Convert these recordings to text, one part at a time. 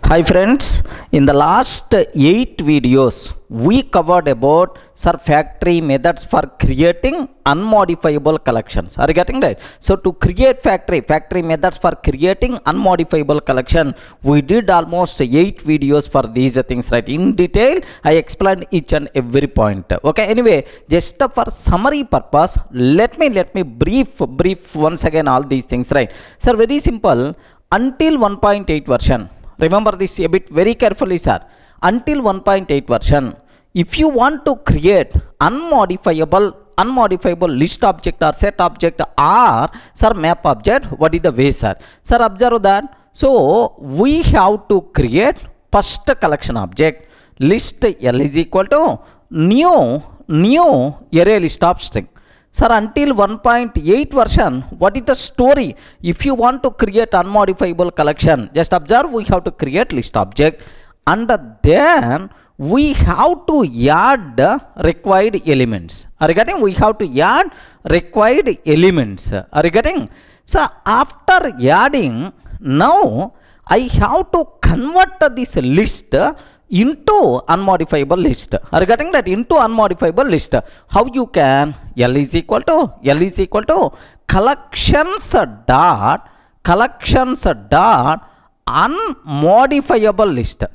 Hi friends, in the last 8 videos we covered about factory methods for creating unmodifiable collections. Are you getting that? So to create factory methods for creating unmodifiable collection, we did almost 8 videos for these things, right? In detail I explained each and every point. Okay, anyway, just for summary purpose, let me brief once again all these things, right? Sir, very simple. Until 1.8 version, remember this a bit very carefully, sir. Until 1.8 version, if you want to create unmodifiable list object or set object or map object, what is the way, sir? Sir, observe that. So we have to create first collection object list L is equal to new array list of string. Sir, until 1.8 version, what is the story? If you want to create unmodifiable collection, just observe, we have to create list object and then we have to add required elements. Are you getting? We have to add required elements. Are you getting? So after adding, now I have to convert this list into unmodifiable list. Are you getting that? Into unmodifiable list. How you can? L is equal to collections dot unmodifiable list.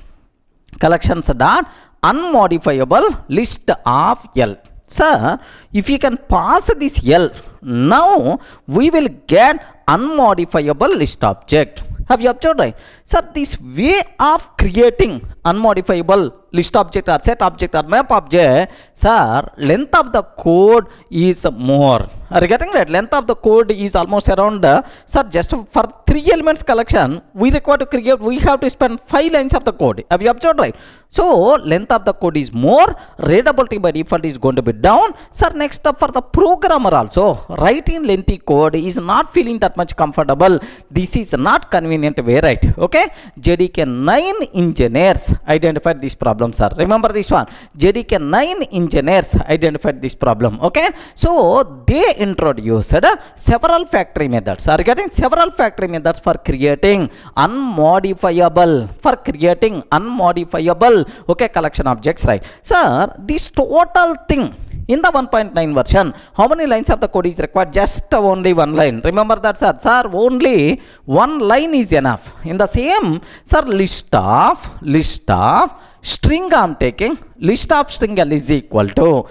Collections dot unmodifiable list of L. Sir, if you can pass this L, now we will get unmodifiable list object. Have you observed, right? Sir, this way of creating unmodifiable list object or set object or map object, sir, length of the code is more. Are you getting that? Length of the code is almost around, sir, just for 3 elements collection, we require to create, we have to spend 5 lines of the code. Have you observed, right? So, length of the code is more, readability by default is going to be down. Sir, next up for the programmer also, writing lengthy code is not feeling that much comfortable. This is not convenient way, right? Okay? JDK 9 engineers identified this problem, sir. Remember this one. JDK 9 engineers identified this problem. Okay? So, they introduced several factory methods. Are getting several factory methods for creating unmodifiable, okay, collection objects, right? Sir, this total thing in the 1.9 version, how many lines of the code is required? Just only 1 line. Remember that, sir? Sir, only 1 line is enough. In the same, sir, list of string I am taking, list of string L is equal to,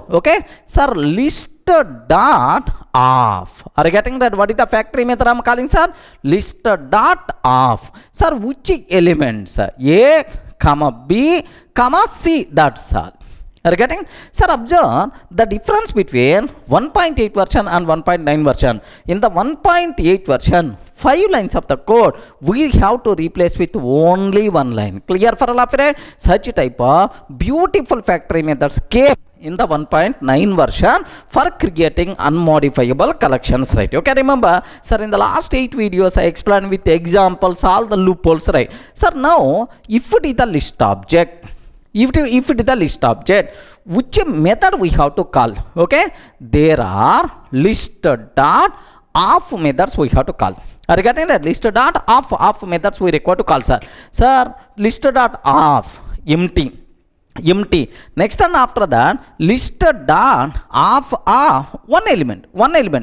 okay, sir, list dot of. Are you getting that? What is the factory method I am calling, sir? List dot of. Sir, which elements? A, comma B, comma C, that's all. Are you getting? Sir, observe the difference between 1.8 version and 1.9 version. In the 1.8 version, 5 lines of the code we have to replace with only 1 line. Clear for all of you? Such type of beautiful factory methods came in the 1.9 version for creating unmodifiable collections, right? Okay, remember, sir, in the last 8 videos I explained with examples all the loopholes, right? Sir, now if it is the list object, if it is the list object, which method we have to call? Okay, there are list dot of methods we have to call. Are you getting that? List dot of methods we require to call, sir. Sir, list dot of empty. Next and after that, list dot of one element.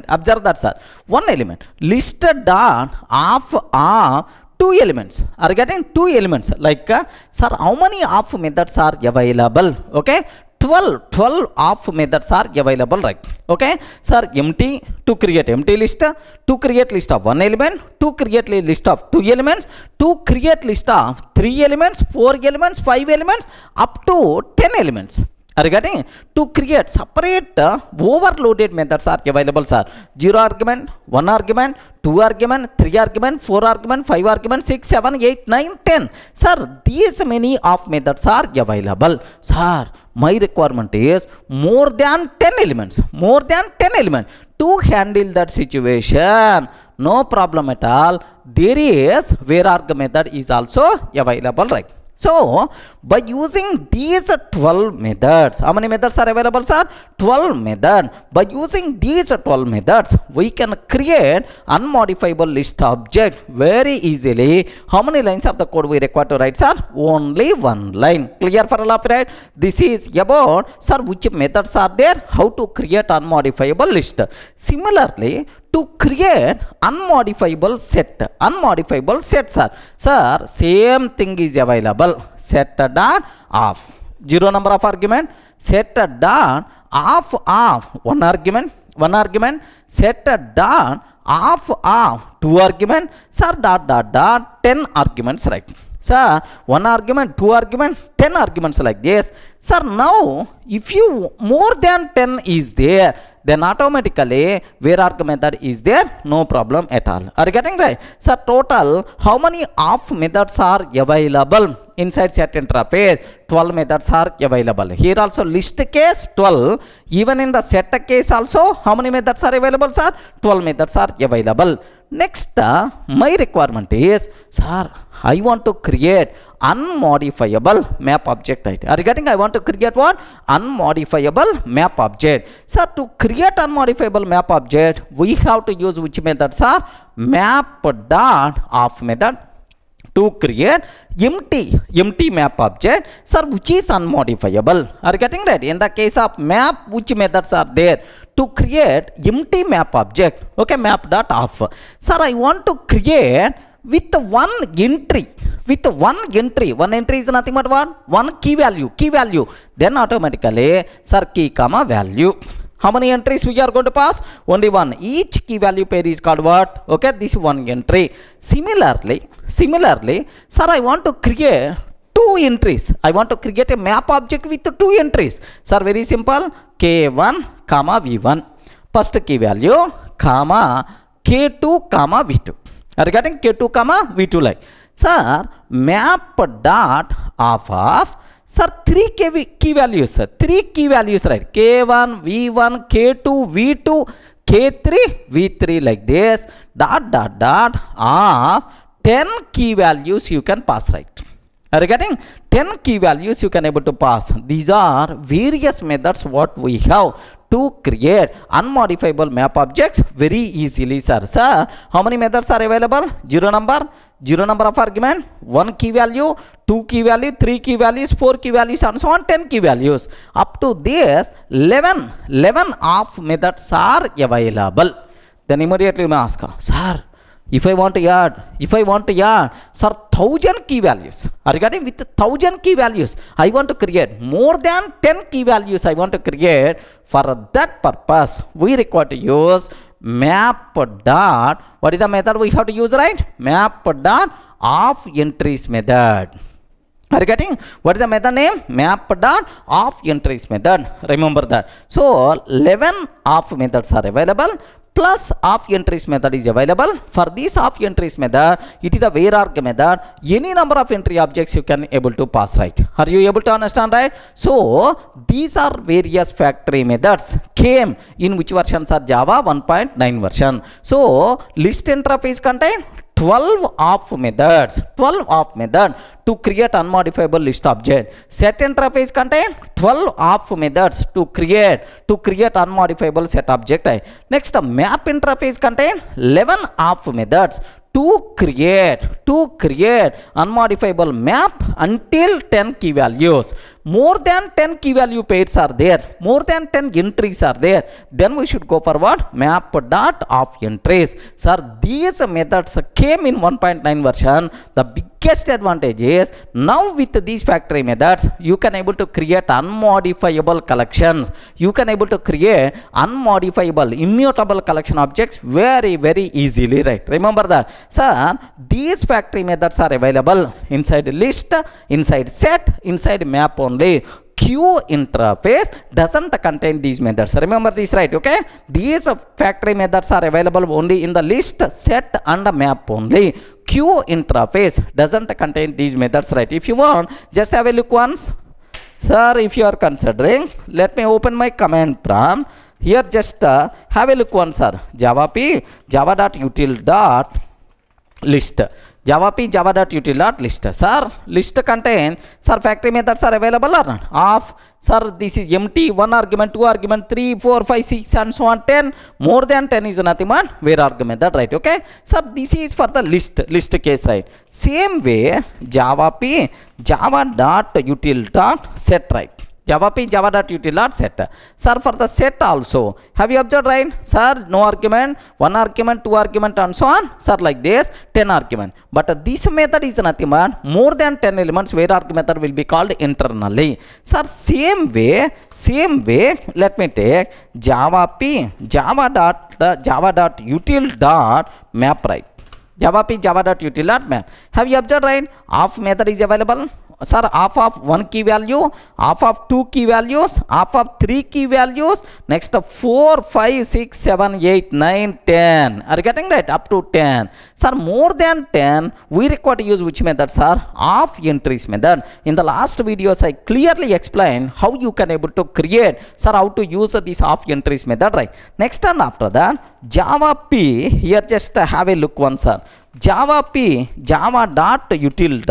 Observe that, sir. 1 element. List dot of 2 elements. Are you getting 2 elements? Like, sir, how many of methods are available? Okay, 12 of methods are available, right? Okay, sir, empty to create empty list, to create list of 1 element, to create list of 2 elements, to create list of 3 elements, 4 elements, 5 elements, up to 10 elements. Are you getting? To create separate overloaded methods are available, sir. 0 argument, 1 argument, 2 argument, 3 argument, 4 argument, 5 argument, 6, 7, 8, 9, 10. Sir, these many of methods are available. Sir, my requirement is more than 10 elements. To handle that situation, no problem at all. There is VARARG method is also available, right? So by using these 12 methods, how many methods are available, sir? 12 methods. By using these 12 methods, we can create unmodifiable list object very easily. How many lines of the code we require to write, sir? Only one line. Clear for all of right? This is about, sir, which methods are there, how to create unmodifiable list. Similarly, to create unmodifiable set, sir, same thing is available. Set dot off, 0 number of argument. Set dot off one argument, set dot off 2 argument, sir, dot 10 arguments, right? Sir, 1 argument, 2 argument, 10 arguments like this. Sir, now if you more than 10 is there, then automatically VARARG method is there, no problem at all. Are you getting right? So total how many of methods are available inside set interface? 12 methods are available. Here also list case 12, even in the set case also how many methods are available, sir? 12 methods are available. Next, my requirement is, sir, I want to create unmodifiable map object. Right? Are you getting? I want to create what? Unmodifiable map object. Sir, to create unmodifiable map object, we have to use which method, sir? Map dot off method to create empty map object, sir, which is unmodifiable. Are you getting right? In the case of map, which methods are there to create empty map object? Okay, map dot off. Sir, I want to create with one entry. One entry is nothing but what? One key value. Then automatically, sir, key comma value. How many entries we are going to pass? Only one. Each key value pair is called what? Okay, this is one entry. Similarly, sir, I want to create 2 entries. I want to create a map object with 2 entries. Sir, very simple. K1 comma V1. First key value comma K2 comma V2. Are you getting? K2 comma V2 like. Sir, map dot off. Sir, 3 key values, right? K1, V1, K2, V2, K3, V3 like this. Dot of 10 key values you can pass, right? Are you getting? 10 key values you can able to pass. These are various methods what we have to create unmodifiable map objects very easily, sir. Sir, how many methods are available? 0 number of argument, 1 key value, 2 key value, 3 key values, 4 key values, and so on, 10 key values. Up to this, 11 of methods are available. Then immediately you may ask, sir, if I want to add, sir, 1000 key values. Are you getting? With 1000 key values, I want to create more than 10 key values. I want to create. For that purpose, we require to use map dot. What is the method we have to use, right? Map dot off entries method. Are you getting? What is the method name? Map dot off entries method. Remember that. So 11 off methods are available. Plus off entries method is available. For this off entries method, it is the VARARG method. Any number of entry objects you can able to pass, right? Are you able to understand, right? So these are various factory methods came in which versions are Java 1.9 version. So list interface contain 12 of methods to create unmodifiable list object. Set interface contain 12 of methods to create unmodifiable set object. Next, map interface contain 11 of methods to create unmodifiable map until 10 key values. More than 10 key value pairs are there, more than 10 entries are there, then we should go for what? Map dot of entries. Sir, these methods came in 1.9 version. The biggest advantage is now with these factory methods you can able to create unmodifiable collections. You can able to create unmodifiable immutable collection objects very easily, right? Remember that. Sir, these factory methods are available inside list, inside set, inside map only. Queue interface doesn't contain these methods. Remember this, right? Okay, these factory methods are available only in the list, set, and map only. Queue interface doesn't contain these methods, right? If you want, just have a look once. Sir, if you are considering, let me open my command prompt. Here just have a look once, sir. Java dot util dot list. Java P java.util.list. Sir, list contain, sir, factory methods are available or not? Of, sir, this is empty, 1 argument, 2 argument, 3, 4, 5, 6 and so on 10. More than 10 is nothing but where argument method, right? Okay. Sir, this is for the list case, right? Same way, Java P java.util.set, right? Java P java.util.set. Sir, for the set also, have you observed, right? Sir, no argument, 1 argument, 2 argument and so on. Sir, like this, 10 argument. But this method is nothing but more than 10 elements where argument method will be called internally. Sir, same way, let me take Java P java.util.map, right? Java P java.util.map. Have you observed, right? Of method is available. Sir, half of 1 key value, half of 2 key values, half of 3 key values, next 4, 5, 6, 7, 8, 9, 10. Are you getting right? Up to 10. Sir, more than 10, we require to use which method, sir? Of entries method. In the last videos, I clearly explained how you can able to create, sir, how to use this of entries method, right? Next and after that, Java P, here just have a look once, sir. Java P java.util.q,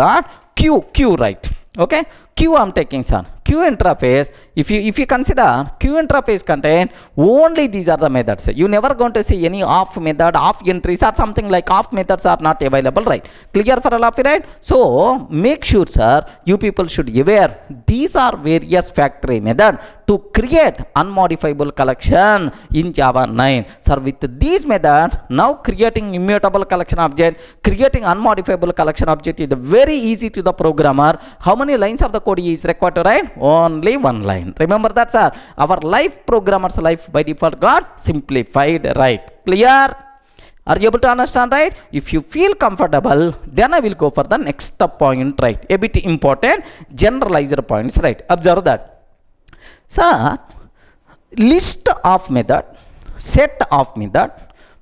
right? Okay, Q I'm taking, sir. Q interface, if you consider Q interface contain only these are the methods. You never going to see any off method, off entries or something like off methods are not available, right? Clear for all of you, right? So make sure, sir, you people should be aware these are various factory method to create unmodifiable collection in Java 9. Sir, with these method, now creating immutable collection object, creating unmodifiable collection object is very easy to the programmer. How many lines of the code is required to write? Only 1 line. Remember that, sir. Our life, programmer's life by default got simplified, right? Clear? Are you able to understand, right? If you feel comfortable, then I will go for the next point, right? A bit important, generalizer points, right? Observe that. Sir, list of method, set of method,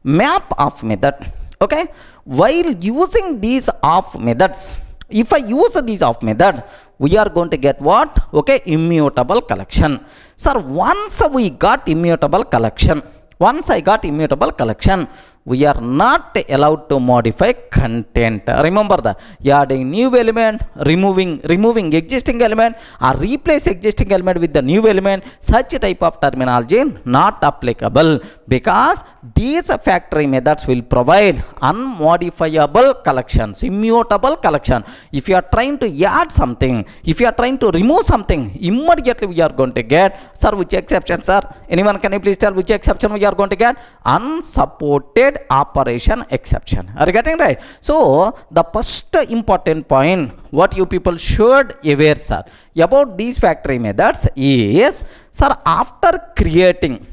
map of method, okay? While using these of methods, if I use these of method, we are going to get what? Okay, immutable collection. Sir, once we got immutable collection, once I got immutable collection, we are not allowed to modify content. Remember that. Adding new element, removing existing element, or replace existing element with the new element, such type of terminology not applicable, because these factory methods will provide unmodifiable collections, immutable collection. If you are trying to add something, if you are trying to remove something, immediately we are going to get, sir, which exception, sir? Anyone can you please tell which exception we are going to get? Unsupported operation exception. Are you getting right? So the first important point what you people should aware, sir, about these factory methods is, sir, after creating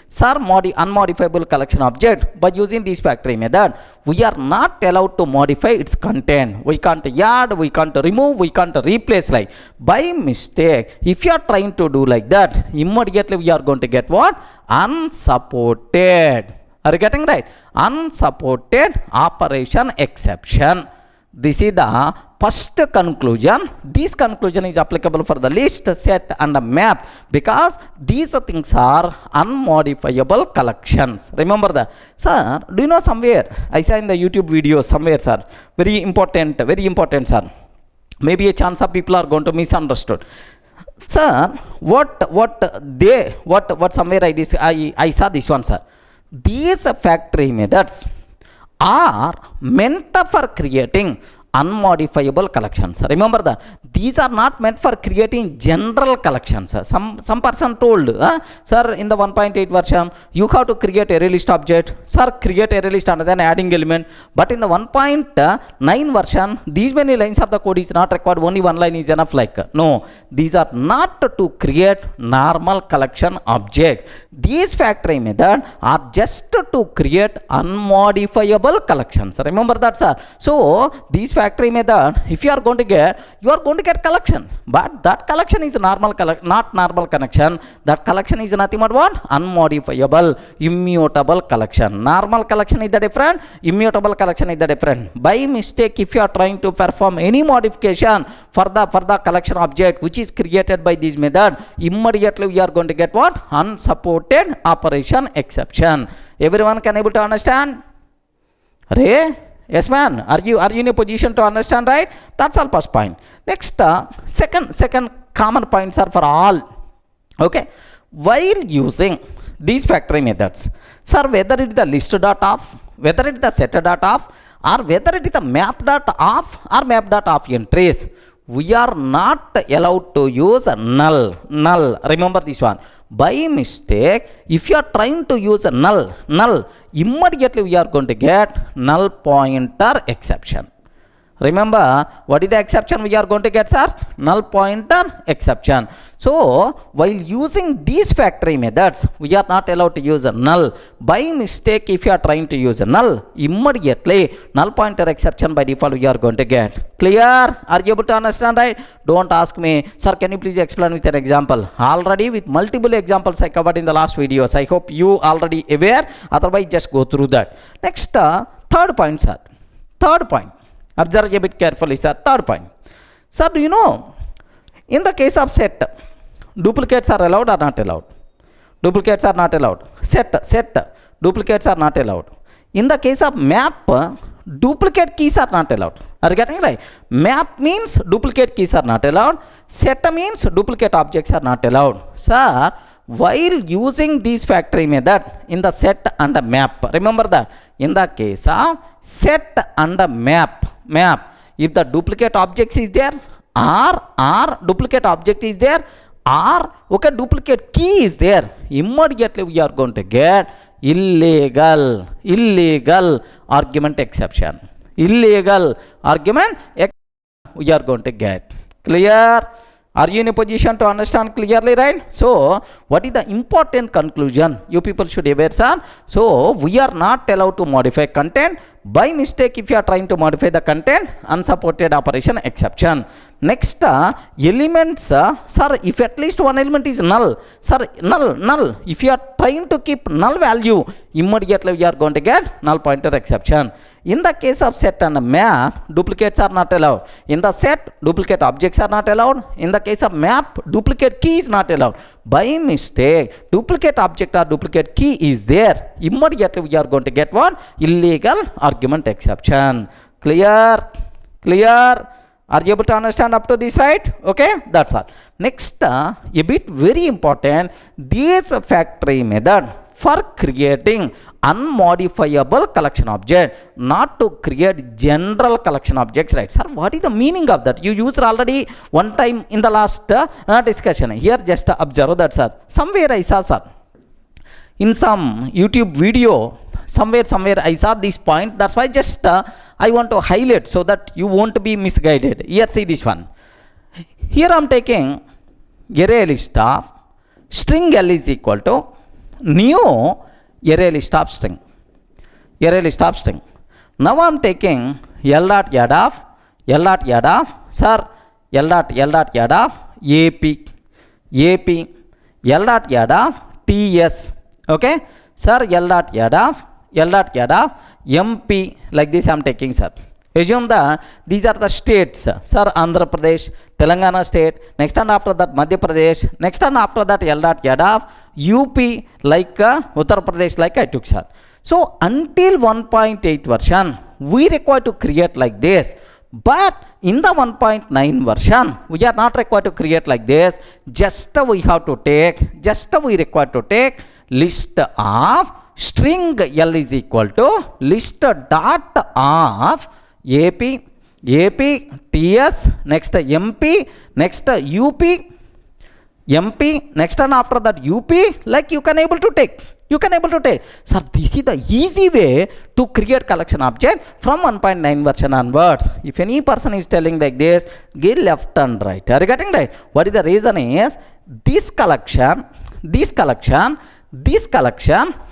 sir unmodifiable collection object by using this factory method, we are not allowed to modify its content. We can't add, we can't remove, we can't replace, like by mistake. If you are trying to do like that, immediately we are going to get what? Unsupported. Are you getting right? Unsupported operation exception. This is the first conclusion. This conclusion is applicable for the list, set and the map, because these things are unmodifiable collections. Remember that. Sir, do you know somewhere, I saw in the YouTube video somewhere, sir, very important, sir. Maybe a chance of people are going to misunderstood. Sir, what somewhere I saw this one, sir. These factory methods are meant for creating unmodifiable collections. Remember that these are not meant for creating general collections. Some person told, sir, in the 1.8 version you have to create array list object. Sir, create array list and then adding element. But in the 1.9 version, these many lines of the code is not required. Only 1 line is enough. Like no, these are not to create normal collection object. These factory method are just to create unmodifiable collections. Remember that, sir. So these factory method, if you are going to get, you are going to get collection, but that collection is not normal connection. That collection is nothing but what? Unmodifiable, immutable collection. Normal collection is the different, immutable collection is the different. By mistake, if you are trying to perform any modification for the collection object which is created by this method, immediately we are going to get what? Unsupported operation exception. Everyone can able to understand? Array? Yes, man. Are you in a position to understand, right? That's all first point. Next, second common points are for all. Okay. While using these factory methods, sir, whether it is the list.off, whether it is the setter.off, or whether it is the map.off or map.off entries, we are not allowed to use null. Remember this one. By mistake, if you are trying to use a null, immediately we are going to get null pointer exception. Remember, what is the exception we are going to get, sir? Null pointer exception. So, while using these factory methods, we are not allowed to use a null. By mistake, if you are trying to use a null, immediately null pointer exception by default we are going to get. Clear? Are you able to understand, right? Don't ask me, sir, can you please explain with an example? Already with multiple examples I covered in the last videos. I hope you already aware. Otherwise, just go through that. Next, third point, sir. Third point. Observe a bit carefully, sir. Third point. Sir, do you know, in the case of set, duplicates are allowed or not allowed? Duplicates are not allowed. Set, duplicates are not allowed. In the case of map, duplicate keys are not allowed. Are you getting right? Map means duplicate keys are not allowed. Set means duplicate objects are not allowed. Sir, while using these factory method in the set and the map, remember that in the case of set and the map, if the duplicate objects is there or duplicate object is there or okay, duplicate key is there, immediately we are going to get illegal argument exception. Illegal argument we are going to get. Clear? Are you in a position to understand clearly, right? So, what is the important conclusion you people should aware, sir? So, we are not allowed to modify content. By mistake, if you are trying to modify the content, unsupported operation exception. Next, elements, sir, if at least one element is null, sir, null. If you are trying to keep null value, immediately we are going to get null pointer exception. In the case of set and map, duplicates are not allowed. In the set, duplicate objects are not allowed. In the case of map, duplicate key is not allowed. By mistake, duplicate object or duplicate key is there, immediately we are going to get what? Illegal argument exception. Clear? Are you able to understand up to this, right? Okay, that's all. Next, a bit very important, this factory method for creating unmodifiable collection object, not to create general collection objects, right? Sir, what is the meaning of that? You used already one time in the last discussion. Here, just observe that, sir. Somewhere I saw, sir, in some YouTube video, somewhere I saw this point. That's why just I want to highlight so that you won't be misguided. Here, see this one. Here I am taking array list of string L is equal to new array list of string. Now I am taking L dot add of sir, L dot add of AP, L dot add of TS. Okay, sir, L dot add of MP, like this I am taking, sir. Assume that these are the states, sir. Andhra Pradesh, Telangana state, next and after that Madhya Pradesh, next and after that L dot add of UP, like Uttar Pradesh, like I took, sir. So until 1.8 version, we require to create like this. But in the 1.9 version, we are not required to create like this. Just we require to take list of string L is equal to list dot of AP, TS, next MP, next UP, MP, next and after that UP, like you can able to take. Sir, this is the easy way to create collection object from 1.9 version onwards. If any person is telling like this, get left and right. Are you getting right? What is the reason is, this collection,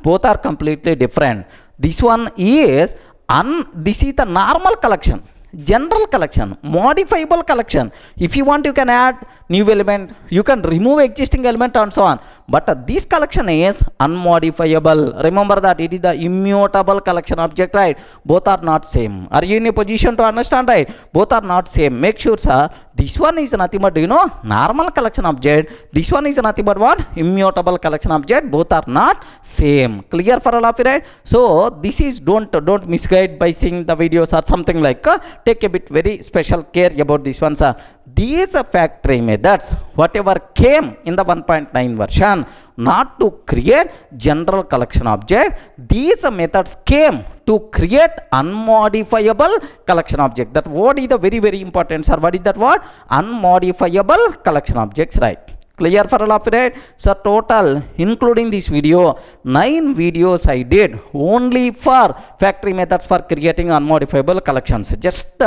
both are completely different. This one is this is the normal collection, general collection, modifiable collection. If you want, you can add new element, you can remove existing element and so on. But this collection is unmodifiable. Remember that it is the immutable collection object, right? Both are not same. Are you in a position to understand, right? Both are not same. Make sure, sir, this one is nothing but normal collection object, this one is nothing but what, immutable collection object. Both are not same. Clear for all of you, right? So this is, don't misguide by seeing the videos or something like, take a bit very special care about this one, sir. These factory methods whatever came in the 1.9 version, not to create general collection object, these methods came to create unmodifiable collection object. That word is the very very important, sir. What is that word? Unmodifiable collection objects, right? Clear for all of you, right? So total including this video, 9 videos I did only for factory methods for creating unmodifiable collections. Just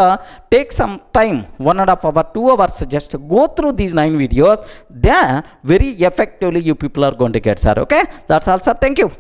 take some time, 1.5 hours, 2 hours, just go through these 9 videos. Then very effectively you people are going to get, sir. Okay, that's all, sir. Thank you.